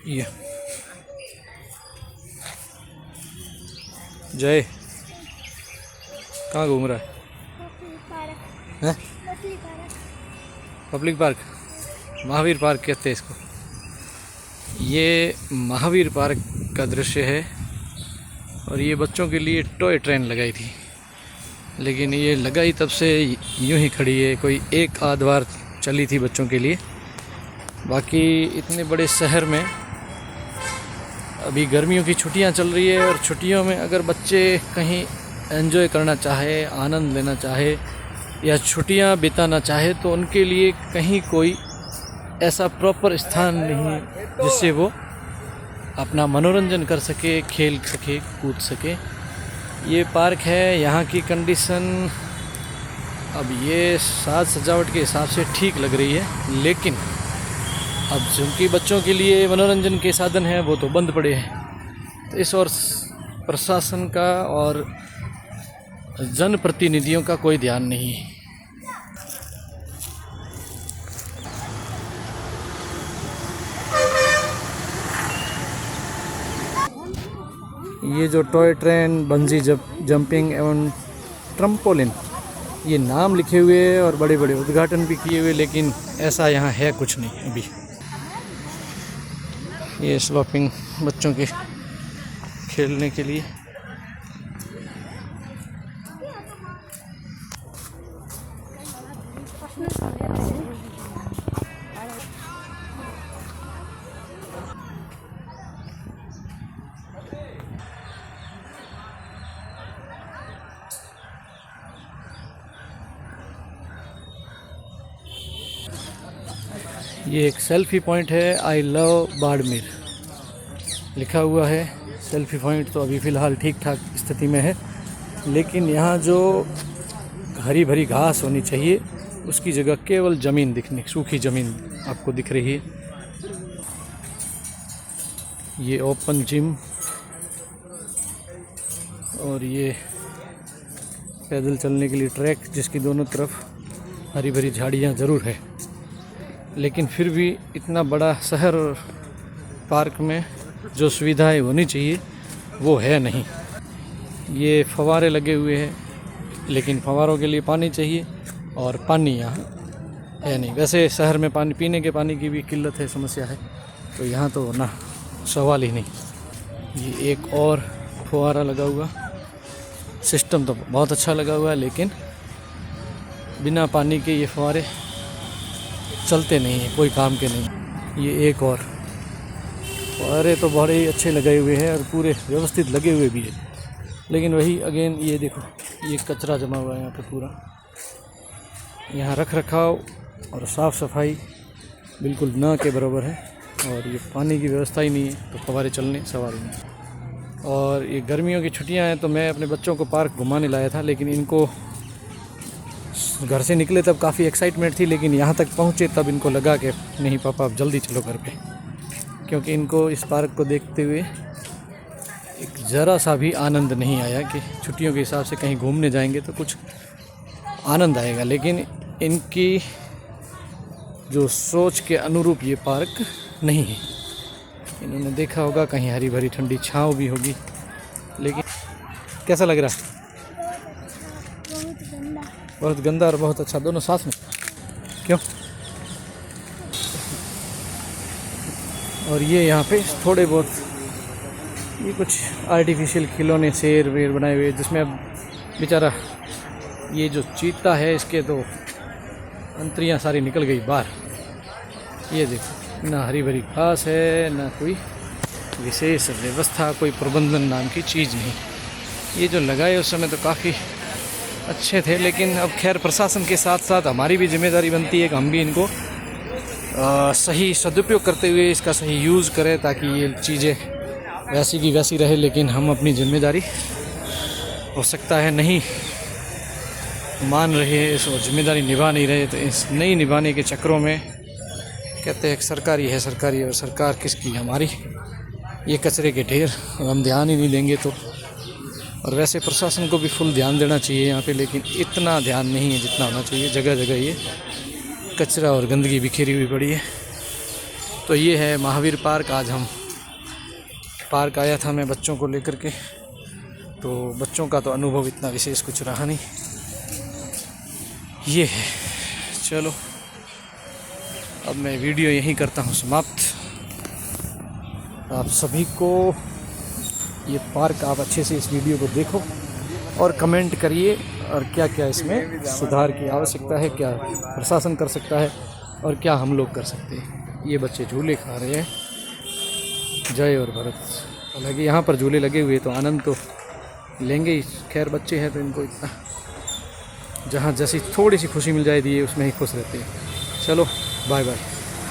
ये जय कहाँ घूम रहा है? पब्लिक पार्क, महावीर पार्क कहते हैं इसको। ये महावीर पार्क का दृश्य है और ये बच्चों के लिए टॉय ट्रेन लगाई थी, लेकिन ये लगाई तब से यूं ही खड़ी है। कोई एक आध बार चली थी बच्चों के लिए। बाकी इतने बड़े शहर में अभी गर्मियों की छुट्टियां चल रही है और छुट्टियों में अगर बच्चे कहीं एंजॉय करना चाहे, आनंद लेना चाहे या छुट्टियां बिताना चाहे तो उनके लिए कहीं कोई ऐसा प्रॉपर स्थान नहीं जिससे वो अपना मनोरंजन कर सके, खेल सके, कूद सके। ये पार्क है, यहाँ की कंडीशन अब ये साज सजावट के हिसाब से ठीक लग रही है, लेकिन अब जिनकी बच्चों के लिए मनोरंजन के साधन हैं वो तो बंद पड़े हैं। तो इस और प्रशासन का और जनप्रतिनिधियों का कोई ध्यान नहीं है। ये जो टॉय ट्रेन, बंजी जंपिंग एवं ट्रम्पोलिन, ये नाम लिखे हुए हैं और बड़े बड़े उद्घाटन भी किए हुए, लेकिन ऐसा यहाँ है कुछ नहीं अभी। ये स्लोपिंग बच्चों के खेलने के लिए। ये एक सेल्फी पॉइंट है, आई लव बाड़मेर लिखा हुआ है। सेल्फी पॉइंट तो अभी फ़िलहाल ठीक ठाक स्थिति में है, लेकिन यहाँ जो हरी भरी घास होनी चाहिए उसकी जगह केवल ज़मीन दिखने, सूखी ज़मीन आपको दिख रही है। ये ओपन जिम और ये पैदल चलने के लिए ट्रैक जिसकी दोनों तरफ हरी भरी झाड़ियाँ ज़रूर है, लेकिन फिर भी इतना बड़ा शहर पार्क में जो सुविधाएं होनी चाहिए वो है नहीं। ये फव्वारे लगे हुए हैं, लेकिन फव्वारों के लिए पानी चाहिए और पानी यहाँ है नहीं। वैसे शहर में पानी, पीने के पानी की भी किल्लत है, समस्या है, तो यहाँ तो ना सवाल ही नहीं। ये एक और फव्वारा लगा हुआ, सिस्टम तो बहुत अच्छा लगा हुआ है, लेकिन बिना पानी के ये फव्वारे चलते नहीं हैं, कोई काम के नहीं। ये एक और फव्वारे तो बड़े ही अच्छे लगे हुए हैं और पूरे व्यवस्थित लगे हुए भी है, लेकिन वही अगेन ये देखो, ये कचरा जमा हुआ है यहाँ पे पूरा। यहाँ रख रखाव और साफ़ सफाई बिल्कुल ना के बराबर है, और ये पानी की व्यवस्था ही नहीं है, तो फव्वारे चलने सवाल नहीं। और ये गर्मियों की छुट्टियाँ हैं तो मैं अपने बच्चों को पार्क घुमाने लाया था, लेकिन इनको घर से निकले तब काफ़ी एक्साइटमेंट थी, लेकिन यहाँ तक पहुँचे तब इनको लगा कि नहीं पापा अब जल्दी चलो घर पे, क्योंकि इनको इस पार्क को देखते हुए एक ज़रा सा भी आनंद नहीं आया कि छुट्टियों के हिसाब से कहीं घूमने जाएंगे तो कुछ आनंद आएगा। लेकिन इनकी जो सोच के अनुरूप ये पार्क नहीं है। इन्होंने देखा होगा कहीं हरी भरी ठंडी छाँव भी होगी, लेकिन कैसा लग रहा है? बहुत गंदा और बहुत अच्छा दोनों साथ में, क्यों? और ये यहाँ पे थोड़े बहुत ये कुछ आर्टिफिशियल खिलौने, शेर वेर बनाए हुए, जिसमें अब बेचारा ये जो चीता है इसके तो अंतरियाँ सारी निकल गई बाहर। ये देखो, ना हरी भरी घास है, ना कोई विशेष व्यवस्था, कोई प्रबंधन नाम की चीज़ नहीं। ये जो लगाए उस समय तो काफ़ी अच्छे थे, लेकिन अब खैर प्रशासन के साथ साथ हमारी भी जिम्मेदारी बनती है कि हम भी इनको सही सदुपयोग करते हुए इसका सही यूज़ करें, ताकि ये चीज़ें वैसी की वैसी रहे। लेकिन हम अपनी जिम्मेदारी हो सकता है नहीं मान रहे हैं, इस जिम्मेदारी निभा नहीं रहे, तो इस नहीं निभाने के चक्करों में कहते हैं सरकारी है सरकारी, और सरकार किसकी? हमारी। ये कचरे के ढेर, हम ध्यान ही नहीं देंगे तो। और वैसे प्रशासन को भी फुल ध्यान देना चाहिए यहाँ पे, लेकिन इतना ध्यान नहीं है जितना होना चाहिए। जगह जगह ये कचरा और गंदगी बिखेरी हुई पड़ी है। तो ये है महावीर पार्क। आज हम पार्क आया था मैं बच्चों को लेकर के, तो बच्चों का तो अनुभव इतना विशेष कुछ रहा नहीं। ये है, चलो अब मैं वीडियो यहीं करता हूँ समाप्त। आप सभी को ये पार्क, आप अच्छे से इस वीडियो को देखो और कमेंट करिए और क्या क्या इसमें सुधार की आवश्यकता है, क्या प्रशासन कर सकता है और क्या हम लोग कर सकते हैं। ये बच्चे झूले खा रहे हैं, जय और भरत। हालांकि यहाँ पर झूले लगे हुए तो आनंद तो लेंगे ही, खैर बच्चे हैं तो इनको इतना, जहाँ जैसी थोड़ी सी खुशी मिल जाएगी ये उसमें ही खुश रहते हैं। चलो बाय बाय।